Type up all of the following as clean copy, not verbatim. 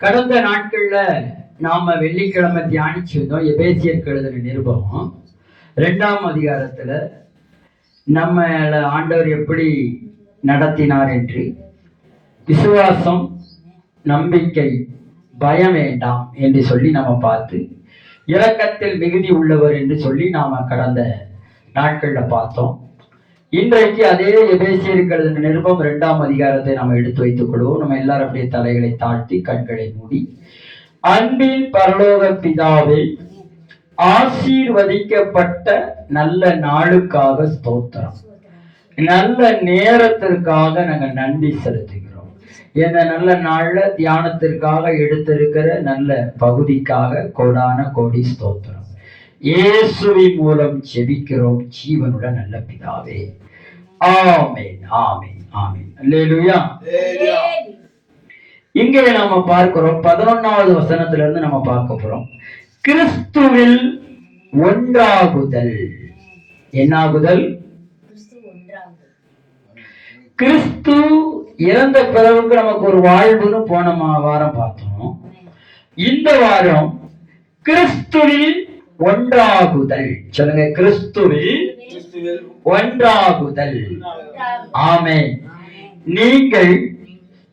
கடந்த நாட்கள்ல நாம வெள்ளிக்கிழமை தியானிச்சிருந்தோம் எபேசியருக்கு எழுதின நிருபம் 2ஆம் அதிகாரத்துல நம்ம ஆண்டவர் எப்படி நடத்தினார் என்று, விசுவாசம், நம்பிக்கை, பயம் வேண்டாம் என்று சொல்லி நம்ம பார்த்து, இரக்கத்தில் மிகுதி உள்ளவர் என்று சொல்லி நாம கடந்த நாட்கள்ல பார்த்தோம். இன்றைக்கு அதே எபேசியருக்கு எழுதின நிருபம் 2ஆம் அதிகாரத்தை நம்ம எடுத்து வைத்துக் கொள்வோம். நம்ம எல்லாரும் அப்படியே தலைகளை தாழ்த்தி கண்களை மூடி, அன்பின் பரலோக பிதாவே, ஆசீர்வதிக்கப்பட்ட நல்ல நாளுக்காக ஸ்தோத்திரம், நல்ல நேரத்திற்காக நாங்கள் நன்றி செலுத்துகிறோம். இந்த நல்ல நாள்ல தியானத்திற்காக எடுத்திருக்கிற நல்ல பகுதிக்காக கோடான கோடி ஸ்தோத்திரம். இயேசுவின் மூலம் ஜெபிக்கிறோம் ஜீவனுள்ள நல்ல பிதாவே, ஆமென், ஆமென், ஆமென். அல்லேலூயா. இங்கே நாம பார்க்கிறோம் 11வது வசனத்துல இருந்து நம்ம பார்க்க போறோம். கிறிஸ்துவில் ஒன்றாகுதல். என்னாகுதல்? கிறிஸ்து இறந்த பிறகு நமக்கு ஒரு வாழ்வுன்னு போன வாரம் பார்த்தோம். இந்த வாரம் கிறிஸ்துவில் ஒன்றாகுதல். சொல்லுங்க, கிறிஸ்துவில் ஒன்றாகுதல். ஆமென். நீங்கள்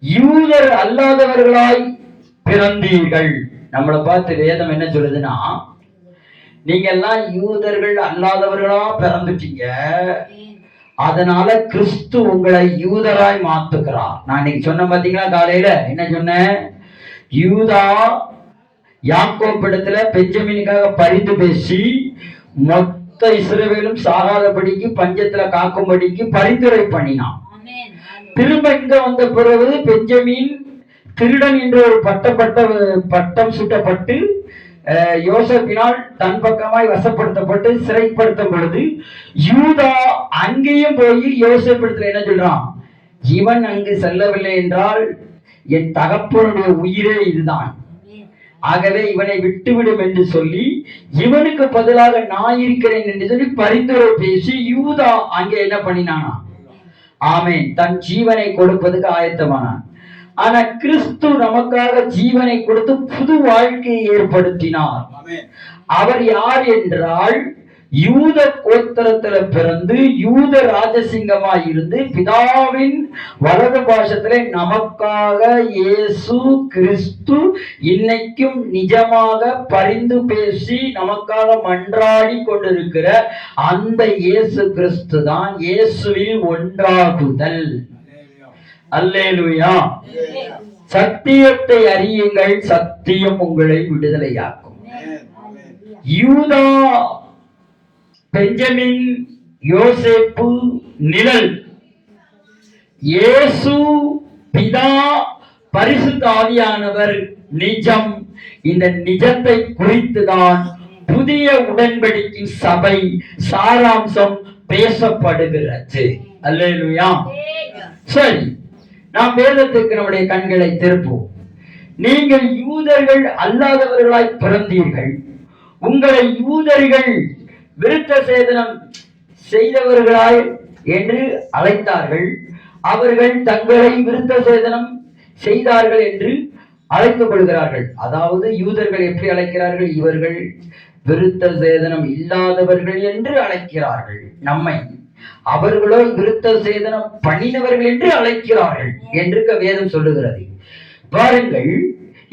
யூதர் அல்லாதவர்களாய் பிறந்தீர்கள். நம்மளை பார்த்து வேதம் என்ன சொல்லுதுன்னா, நீங்க எல்லாம் யூதர்கள் அல்லாதவர்களா பிறந்துட்டீங்க, அதனால கிறிஸ்து உங்களை யூதராய் மாத்துக்கிறார். நான் இன்னைக்கு சொன்ன பாத்தீங்களா, காலையில என்ன சொன்னேன்? யூதா யாக்கோபிடத்துல பெஞ்சமினுக்காக பரிந்து பேசி மொத்த இஸ்ரவேலும் சாகாதபடிக்கு, பஞ்சத்துல காக்கும்படிக்கு பரிந்துரை பண்ணினான். திரும்ப இங்க வந்த பிறகு பெஞ்சமின் திருடன் என்ற ஒரு பட்டம் சுட்டப்பட்டு யோசேப்பினால் தன் பக்கமாய் வசப்படுத்தப்பட்டு சிறைப்படுத்தும் பொழுது, யூதா அங்கேயும் போய் யோசேப்பிடத்துல என்ன சொல்றான்? இவன் அங்கு செல்லவில்லை என்றால் என் தகப்பனுடைய உயிரே இதுதான், ஆகவே இவனை விட்டுவிடும் என்று சொல்லி இவனுக்கு பதிலாக நான் இருக்கிறேன் என்று சொல்லி பரிந்துரை பேசி யூதா அங்கே என்ன பண்ணினானா? ஆமென், தன் ஜீவனை கொடுப்பதுக்கு ஆயத்தமானான். ஆனா கிறிஸ்து நமக்காக ஜீவனை கொடுத்து புது வாழ்க்கையை ஏற்படுத்தினார். அவர் யார் என்றால், யூத கோத்திரத்துல பிறந்து யூத ராஜசிங்கமாய் இருந்து பிதாவின் வலது பாசத்திலே நமக்காக இயேசு கிறிஸ்து இன்னைக்கும் நிஜமாக பரிந்து பேசி நமக்காக மன்றாடி கொண்டிருக்கிற அந்த இயேசு கிறிஸ்து தான் இயேசுவில் ஒன்றாகுதல். அல்லேலூயா. சத்தியத்தை அறியுங்கள், சத்தியம் உங்களை விடுதலையாக்கும். யூதா, பெஞ்சமின், யோசேப்பு நிழல், இயேசு பிதா, பரிசுத்த ஆவியானவர் நிஜம். இந்த நிஜத்தை குறித்துதான் புதிய உடன்படிக்கை சபை சாராம்சம் பேசப்படுகிறது. அல்லேலூயா. சரி, நாம் வேதத்துக்கு நம்முடைய கண்களை திருப்போம். நீங்கள் யூதர்கள் அல்லாதவர்களாய் பிறந்தீர்கள். உங்களை யூதர்கள் விருத்த சேதனம் செய்தவர்களாய் என்று அழைத்தார்கள். அவர்கள் தங்களை விருத்த சேதனம் செய்தார்கள் என்று அழைத்துக் கொள்கிறார்கள். அதாவது யூதர்கள் எப்படி அழைக்கிறார்கள்? இவர்கள் விருத்த சேதனம் இல்லாதவர்கள் என்று அழைக்கிறார்கள் நம்மை. அவர்களோ விருத்த சேதனம் பண்ணினவர்கள் என்று அழைக்கிறார்கள் என்று வேதம் சொல்லுகிறது. பாருங்கள்,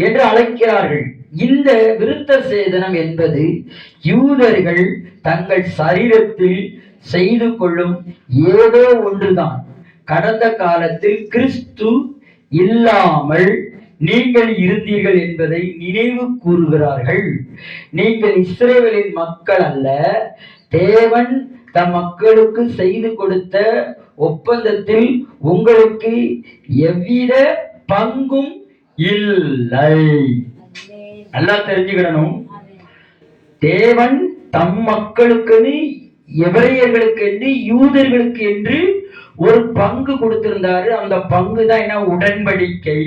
என்று அழைக்கிறார்கள். இந்த விருத்த சேதனம் என்பது யூதர்கள் தங்கள் சரீரத்தில் செய்து கொள்ளும் ஏதோ ஒன்றுதான். கடந்த காலத்தில் கிறிஸ்து இல்லாமல் நீங்கள் இருந்தீர்கள் என்பதை நினைவு கூறுகிறார்கள். நீங்கள் இஸ்ரவேலின் மக்கள் அல்ல, தேவன் தம் மக்களுக்கு செய்து கொடுத்த ஒப்பந்தத்தில் உங்களுக்கு எவ்வித பங்கும் இல்லை. நல்லா தெரிஞ்சுக்கிடணும். தேவன் தம் மக்களுக்கு, எபிரேயர்களுக்கு என்று, யூதர்களுக்கு என்று ஒரு பங்கு கொடுத்திருந்தாரு. அந்த பங்கு தான் என்ன? உடன்படிக்கை.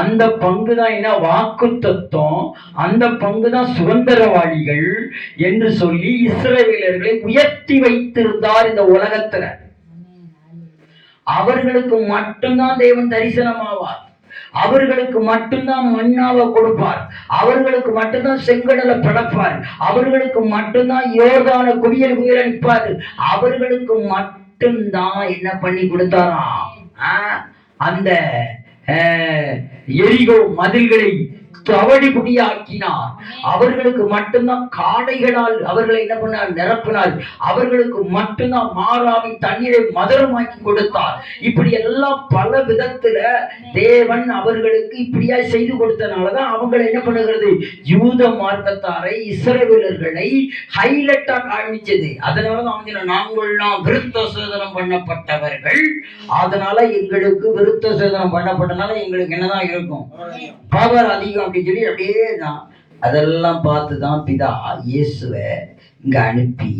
அந்த பங்கு தான் என்ன? வாக்கு தத்துவம். அந்த பங்கு தான் சுதந்திரவாளிகள் என்று சொல்லி இஸ்ரவேலர்களை உயர்த்தி வைத்திருந்தார் இந்த உலகத்துல. அவர்களுக்கு மட்டும்தான் தேவன் தரிசனமாவார். அவர்களுக்கு மட்டும்தான் மன்னாவை கொடுப்பார், அவர்களுக்கு மட்டும்தான் செங்கடலை படைப்பார், அவர்களுக்கு மட்டும்தான் யோர்தான குவியல் குவியல் நிற்பார், அவர்களுக்கு மட்டும்தான் என்ன பண்ணி கொடுத்தாராம், அந்த எரிகோ மதில்களை தவடி புடியாக்கினார். அவர்களுக்கு மட்டும்தான் காடைகளால் அவர்களை என்ன பண்ணார், நிரப்பினார். அவர்களுக்கு மட்டும்தான் மாறாவின் தண்ணீரை மதுரமாக்கி கொடுத்தார். இப்படி எல்லாம் பல விதத்துல தேவன் அவர்களுக்கு இப்படியா செய்து கொடுத்தனாலதான் அவங்களை என்ன பண்ணுகிறது, யூத மார்க்கத்தாரை இஸ்ரவேலர்களை ஹைலைட்டா காமிச்சது. அதனாலதான் அவங்க நாங்கள்லாம் விருத்த சேதனம் பண்ணப்பட்டவர்கள், அதனால எங்களுக்கு விருத்த சேதனம் பண்ணப்பட்டனால எங்களுக்கு என்னதான் இருக்கும், பவர் அதிகம் அப்படின்னு சொல்லி அப்படியே தான். அதெல்லாம் பார்த்துதான் பிதா இயேசுவை இங்க அனுப்பி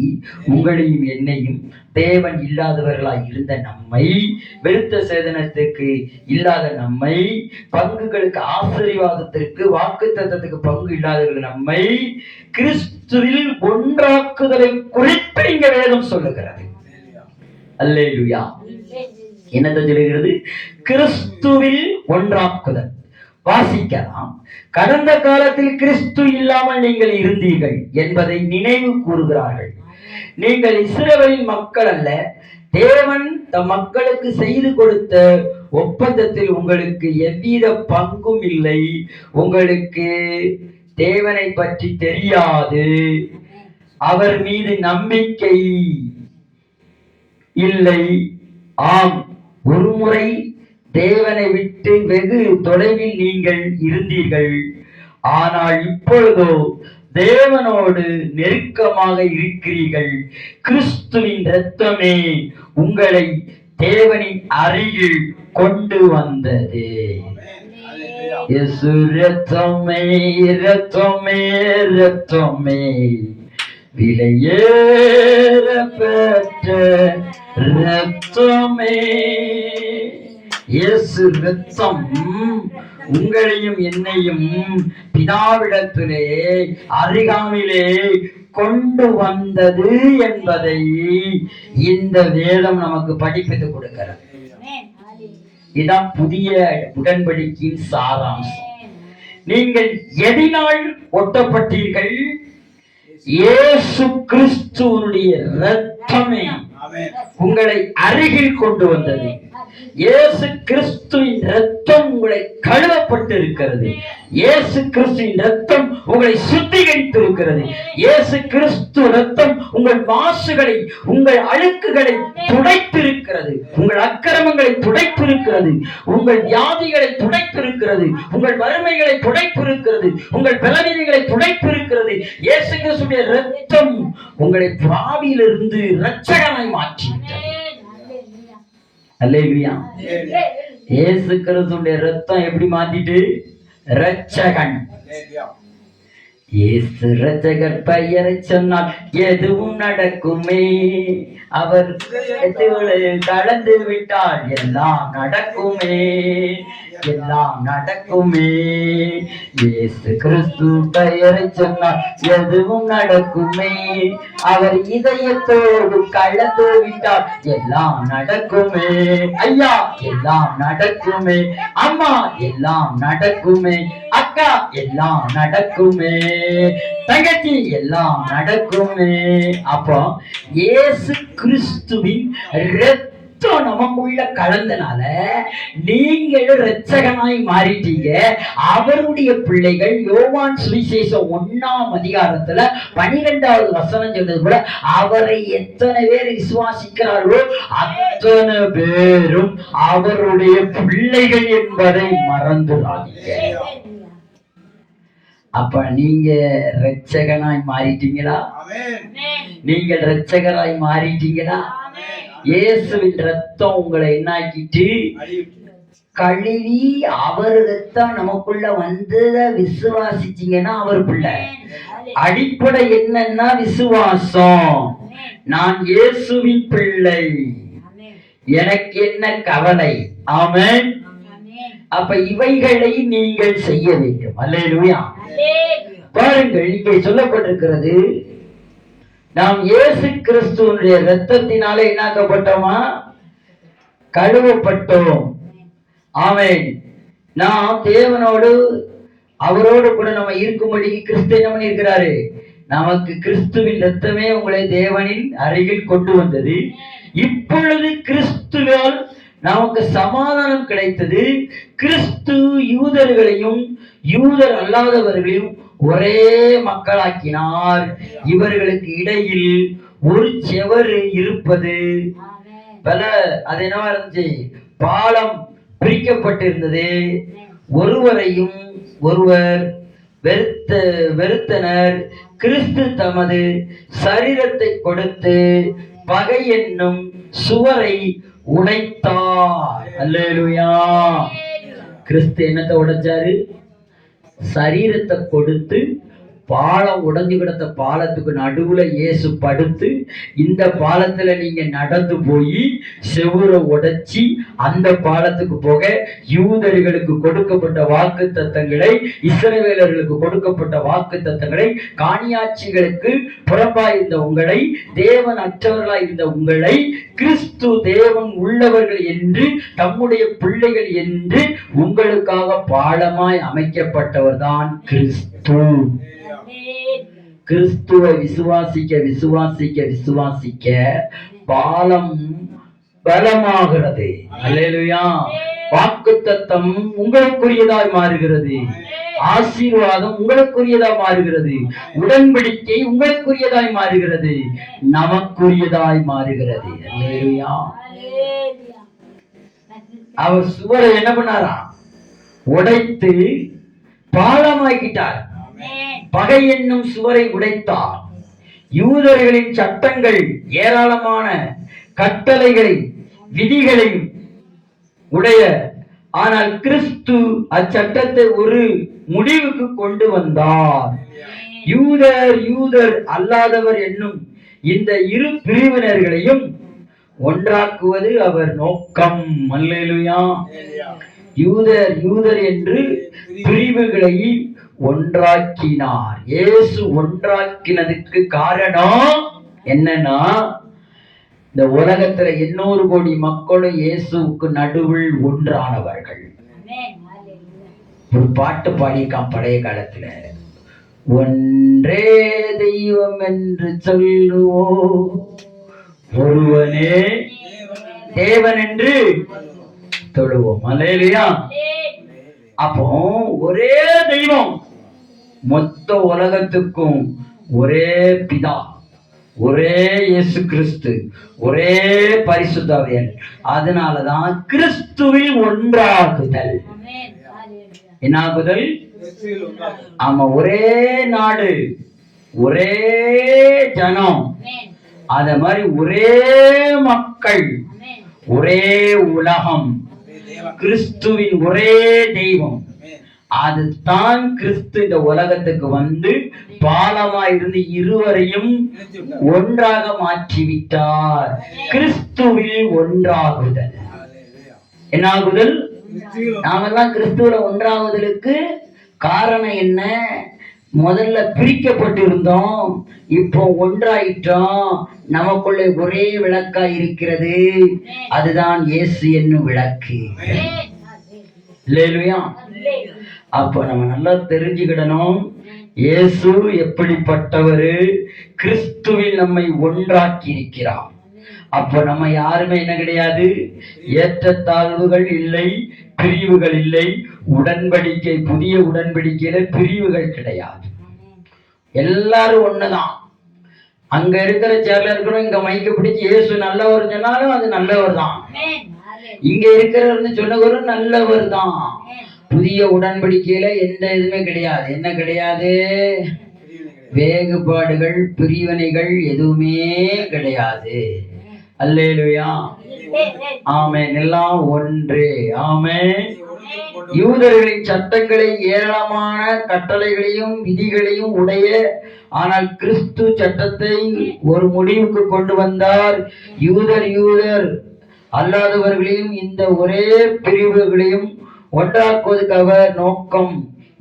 உங்களையும் என்னையும் தேவன் இல்லாதவர்களாய் இருந்த நம்மை, விருத்த சேதனத்துக்கு இல்லாத நம்மை, பங்குகளுக்கு ஆசீர்வாதத்திற்கு வாக்குத்தத்தத்துக்கு பங்கு இல்லாதவர்கள் நம்மை கிறிஸ்துவில் ஒன்றாக்குதலை குறித்து இங்க வேதம் சொல்லுகிறது. அல்லேலூயா. என்னத்தை சொல்லுகிறது, கிறிஸ்துவில் ஒன்றாக்குதல். வாசிக்கலாம். கடந்த காலத்தில் கிறிஸ்து இல்லாமல் நீங்கள் இருந்தீர்கள் என்பதை நினைவு கூறுகிறார்கள். நீங்கள் இஸ்ரவேலின் மக்கள் அல்ல, தேவன் தம் மக்களுக்கு செய்து கொடுத்த ஒப்பந்தத்தில் உங்களுக்கு எவ்வித பங்கும் இல்லை. உங்களுக்கு தேவனை பற்றி தெரியாது, அவர் மீது நம்பிக்கை இல்லை. ஆம், ஒருமுறை தேவனை விட்டு வெகு தொலைவில் நீங்கள் இருந்தீர்கள். ஆனால் இப்பொழுதோ தேவனோடு நெருக்கமாக இருக்கிறீர்கள். கிறிஸ்துவின் இரத்தமே உங்களை தேவனின் அருகில் கொண்டு வந்தது. இயேசு இரத்தமே, இரத்தமே, இரத்தமே, விலையேற பெற்ற இரத்தமே. இயேசு இரத்தம் உங்களையும் என்னையும் பிதாவிடத்திலே அருகாமையிலே கொண்டு வந்தது என்பதை இந்த வேதம் நமக்கு படிப்பித்து கொடுக்கிறது. இதான் புதிய உடன்படிக்கையின் சாராம்சம். நீங்கள் எதினால் ஒட்டப்பட்டீர்கள்? இயேசு கிறிஸ்துவனுடைய இரத்தமே உங்களை அருகில் கொண்டு வந்தது. இயேசு கிறிஸ்துவின் இரத்தம் உங்களை கழுவப்பட்டு இருக்கிறது. இயேசு கிறிஸ்துவின் இரத்தம் உங்களை சுத்திகரித்து இருக்கிறது. இயேசு கிறிஸ்து இரத்தம் உங்கள் மாசுகளை, உங்கள் அழுக்குகளை துடைத்திருக்கிறது. உங்கள் அக்கிரமங்களை துடைத்திருக்கிறது. உங்கள் வியாதிகளை துடைத்திருக்கிறது. உங்கள் வறுமைகளை துடைத்திருக்கிறது. உங்கள் பலவீனங்களை துடைத்திருக்கிறது. இயேசு கிறிஸ்துவின் இரத்தம் உங்களை பாவியிலிருந்து இரட்சகனாய் மாற்றிவிட்டது. அல்லேலூயா. இயேசு கிறிஸ்துவின் இரத்தம் எப்படி மாத்திட்டு, இரட்சகன். இயேசு இரட்சகர் பெயரை சொன்னால் எதுவும் நடக்குமே. அவர் கலந்து விட்டால் எல்லாம் நடக்குமே, எல்லாம் நடக்குமே. இயேசு கிறிஸ்து பெயரை சொன்னால் எதுவும் நடக்குமே. அவர் இதயத்தோடு கலந்து விட்டால் எல்லாம் நடக்குமே. ஐயா, எல்லாம் நடக்குமே. அம்மா, எல்லாம் நடக்குமே. அக்கா, எல்லாம் நடக்குமே. தங்கச்சி, எல்லாம் நடக்குமே. அப்போ இயேசு கிறிஸ்துவின் இரத்தம் நமக்குள்ள கலந்தனால நீங்களும் இரட்சகனாய் மாறிட்டீங்க. அவருடைய பிள்ளைகள். யோவான் சுவிசேஷம் 1ஆம் அதிகாரத்துல 12வது வசனம் சொல்றது கூட, அவரை எத்தனை பேர் விசுவாசிக்கிறார்களோ அத்தனை பேரும் அவருடைய பிள்ளைகள் என்பதை மறந்துடாதீங்க. அப்ப நீங்க இரட்சகனாய் மாறிட்டீங்களா? நீங்கள் இரட்சகராய் மாறிட்டீங்களா? இயேசுவின் ரத்தம் உங்களை என்னாக்கிட்டு கழுவி, அவர் ரத்தம் நமக்குள்ள வந்து விசுவாசிச்சீங்கன்னா அவர் பிள்ளை. அடிப்படை என்னன்னா விசுவாசம். நான் இயேசுவின் பிள்ளை, எனக்கு என்ன கவலை? ஆமென். அப்ப இவைகளை நீங்கள் செய்ய வேண்டும். அல்லேலூயா. பாருங்கள், இங்கே சொல்லப்பட்டிருக்கிறது, நாம் இயேசு கிறிஸ்துவினுடைய இரத்தத்தினாலே என்னாக்கப்பட்டோமா? கழுவப்பட்டோம். ஆமென். நாம் தேவனோடு அவரோடு கூட நம்ம இருக்கும்படி கிறிஸ்து என்ன பண்ணியிருக்கிறாரு? நமக்கு கிறிஸ்துவின் ரத்தமே உங்களை தேவனின் அருகில் கொண்டு வந்தது. இப்பொழுது கிறிஸ்துவால் நமக்கு சமாதானம் கிடைத்தது. கிறிஸ்து யூதர்களையும் யூதர் அல்லாதவர்களையும் ஒரே மக்களாக்கினார். இவர்களுக்கு இடையில் ஒரு செவரு இருப்பது பல. அது என்னவா இருந்துச்சு? பாலம் பிரிக்கப்பட்டிருந்தது. ஒருவரையும் ஒருவர் வெறுத்தனர். கிறிஸ்து தமது சரீரத்தை கொடுத்து பகை என்னும் சுவரை உடைத்தார். அல்லேலூயா. கிறிஸ்து என்னத்தை உடைச்சாரு? சரீரத்தை கொடுத்து. பாலம் உடைஞ்சு கிடந்த பாலத்துக்கு நடுவுல இயேசு படுத்து, இந்த பாலத்துல நீங்க நடந்து போய் செவுரை உடைச்சி அந்த பாலத்துக்கு போக யூதர்களுக்கு கொடுக்கப்பட்ட வாக்கு தத்தங்களை, இஸ்ரவேலர்களுக்கு கொடுக்கப்பட்ட வாக்கு தத்தங்களை, காணியாட்சிகளுக்கு புறம்பாயிருந்த உங்களை, தேவன் அற்றவர்களாய் இருந்த உங்களை கிறிஸ்து தேவன் உள்ளவர்கள் என்று, தம்முடைய பிள்ளைகள் என்று உங்களுக்காக பாலமாய் அமைக்கப்பட்டவர் தான் கிறிஸ்து. கிறிஸ்துவை விசுவாசிக்க விசுவாசிக்க விசுவாசிக்க பாலம் பலமாகிறது. அல்லேலூயா. வாக்குத்தத்தம் உங்களுக்குரியதாய் மாறுகிறது. ஆசீர்வாதம் உங்களுக்குரியதாய் மாறுகிறது. உடன்படிக்கை உங்களுக்குரியதாய் மாறுகிறது. நமக்குரியதாய் மாறுகிறது. அல்லேலூயா. அவர் சுவரை என்ன பண்ணாரா? உடைத்து பாலமாக்கிட்டார். பகை என்னும் சுவரை உடைத்தார். யூதர்களின் சட்டங்கள், ஏராளமான கட்டளைகளை, விதிகளை உடைய, ஆனால் கிறிஸ்து அச்சட்டத்தை ஒரு முடிவுக்கு கொண்டு வந்தார். யூதர் அல்லாதவர் என்னும் இந்த இரு பிரிவினர்களையும் ஒன்றாக்குவது அவர் நோக்கம். அல்லேலூயா. யூதர் என்று பிரிவுகளை ஒன்றாக்கினார். இயேசு ஒன்றாக்கினதுக்கு காரணம் என்னன்னா, இந்த உலகத்துல 800 கோடி மக்களும் இயேசுவுக்கு நடுவில் ஒன்றானவர்கள். ஒரு பாட்டு பாடியிருக்கான் பழைய காலத்துல. ஒன்றே தெய்வம் என்று சொல்லுவோம், ஒருவனே தேவன் என்று தொழுவோம். அல்லேலூயா. அப்போ ஒரே தெய்வம், மொத்த உலகத்துக்கும் ஒரே பிதா, ஒரே இயேசு கிறிஸ்து, ஒரே பரிசுத்தவர். அதனாலதான் கிறிஸ்துவில் ஒன்றாகுதல். என்னாகுதல்? ஆமா, ஒரே நாடு, ஒரே ஜனம், அத மாதிரி ஒரே மக்கள், ஒரே உலகம், கிறிஸ்துவின் ஒரே தெய்வம். அதுதான் கிறிஸ்து இந்த உலகத்துக்கு வந்து பாலமாய் இருந்து இருவரையும் ஒன்றாக மாற்றிவிட்டார். கிறிஸ்துவில் ஒன்றாகுதல். என்னாகுதல்? நாமெல்லாம் கிறிஸ்துவில ஒன்றாகுதலுக்கு காரணம் என்ன? முதல்ல பிரிக்கப்பட்டிருந்தோம், இப்போ ஒன்றாயிட்டோம். நமக்குள்ளே ஒரே விளக்கா இருக்கிறது. அதுதான் இயேசு என்னும் விளக்கு. இல்லையா? அப்ப நம்ம நல்லா தெரிஞ்சுக்கிடணும், இயேசு எப்படிப்பட்டவரு. கிறிஸ்துவில் நம்மை ஒன்றாக்கி இருக்கிறார். அப்ப நம்ம யாருமே என்ன கிடையாது, ஏற்றத்தாழ்வுகள் இல்லை, பிரிவுகள் இல்லை. உடன்படிக்கை, புதிய உடன்படிக்கையில பிரிவுகள் கிடையாது. எல்லாரும் ஒண்ணுதான். அங்க இருக்கிற சேர்ல இருக்கிறோம், இங்க மைக்க பிடிச்சி இயேசு நல்லவர் சொன்னாலும் அது நல்லவர் தான். இங்க இருக்கிறவர் சொன்னவரும் நல்லவர் தான். புதிய உடன்படிக்கையில எந்த இதுவுமே கிடையாது. என்ன கிடையாது? வேறுபாடுகள், பிரிவினைகள் எதுவுமே கிடையாது. அல்லேலூயா. ஆமென். எல்லாம் ஒன்று. ஆமென். யூதர்களின் சட்டங்களை, ஏராளமான கட்டளைகளையும் விதிகளையும் உடைய, ஆனால் கிறிஸ்து சட்டத்தை ஒரு முடிவுக்கு கொண்டு வந்தார். யூதர் அல்லாதவர்களையும் இந்த ஒரே பிரிவுகளையும் ஒன்றாக்குவதற்கு அவர் நோக்கம்.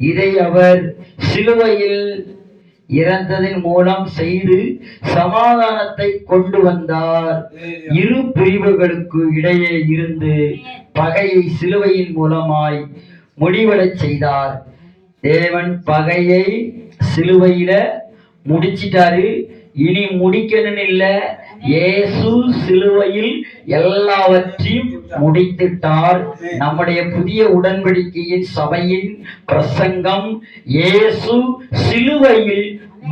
இதை அவர் சிலுவையில் இறந்ததின் மூலம் செய்து சமாதானத்தை கொண்டு வந்தார். இரு பிரிவுகளுக்கு இடையே இருந்து பகையை சிலுவையின் மூலமாய் முடிவடச் செய்தார். தேவன் பகையை சிலுவையில முடிச்சிட்டாரு. இனி முடிக்கணும்னு இல்ல, இயேசு சிலுவையில் எல்லாவற்றையும் முடித்துட்டார். நம்முடைய புதிய உடன்படிக்கையின் சபையின் பிரசங்கம் இயேசு சிலுவையில்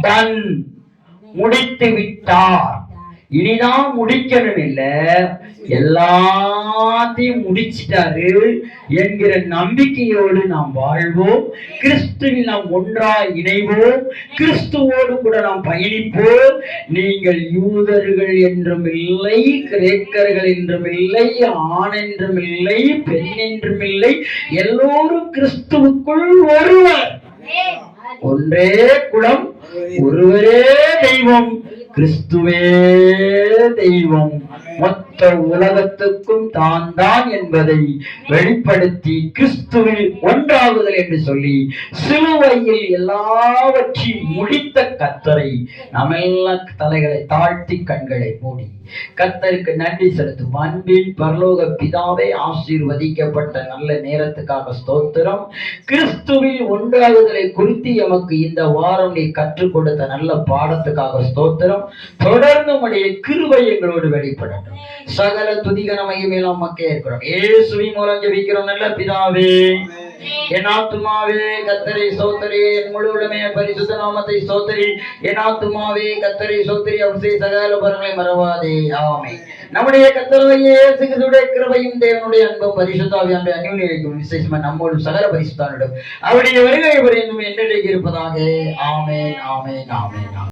டன் முடித்து விட்டார். இனிதான் முடிக்கணும் இல்ல, எல்லாத்தையும் முடிச்சிட்டாரு என்கிற நம்பிக்கையோடு நாம் வாழ்வோம். கிறிஸ்துவில் நாம் ஒன்றாய் இணைவோம். கிறிஸ்துவோடு கூட நாம் பயணிப்போம். நீங்கள் யூதர்கள் என்றும் இல்லை, கிரேக்கர்கள் என்றும் இல்லை, ஆண் என்றும் இல்லை, பெண் என்றும் இல்லை, எல்லோரும் கிறிஸ்துவுக்குள் ஒருவர். ஒன்றே குலம், ஒருவரே தெய்வம், கிறிஸ்துவே தெய்வம். மொத்த உலகத்துக்கும் தான் தான் என்பதை வெளிப்படுத்தி கிறிஸ்துவில் ஒன்றாகுதல் என்று சொல்லி சிலுவையில் எல்லாவற்றையும் முடித்த கர்த்தரை நாமெல்லாம் தலைகளை தாழ்த்தி கண்களை மூடி கர்த்தருக்கு நன்றி செலுத்தும். அன்பின் பரலோக பிதாவே, ஆசீர்வதிக்கப்பட்ட நல்ல நேரத்துக்காக ஸ்தோத்திரம். கிறிஸ்துவில் ஒன்றாகுதலை குறித்து எமக்கு இந்த வாரம் நீ கற்றுக் கொடுத்த நல்ல பாடத்துக்காக ஸ்தோத்திரம். தொடர்ந்து உடைய கிருபை எங்களோடு வெளிப்படட்டும். சகல துதிகன மகிமையெல்லாம் மக்கே இருக்கிறோம். இயேசுவின் மூலம் ஜெபிக்கிறோம் நல்ல பிதாவே. என் ஆத்துமாவே கர்த்தரை ஸ்தோத்திரி, என் முழு உலகமே பரிசுத்த நாமத்தை ஸ்தோத்திரி. என் ஆத்துமாவே கர்த்தரை ஸ்தோத்திரி, அவர் செய்த சகல உபகாரங்களை மறவாதே. ஆமென். நம்முடைய கர்த்தராகிய இயேசு கிறிஸ்துவின் கிருபையும் தேவனுடைய அன்பும் பரிசுத்த ஆவியானவருடைய அந்யோன்யமும் விசேஷமா நம்மோடு சகல பரிசுத்தவான்களிடம் அவருடைய வருகை வரை என்றென்றைக்கும் இருப்பதாக. ஆமென், ஆமென், ஆமென்.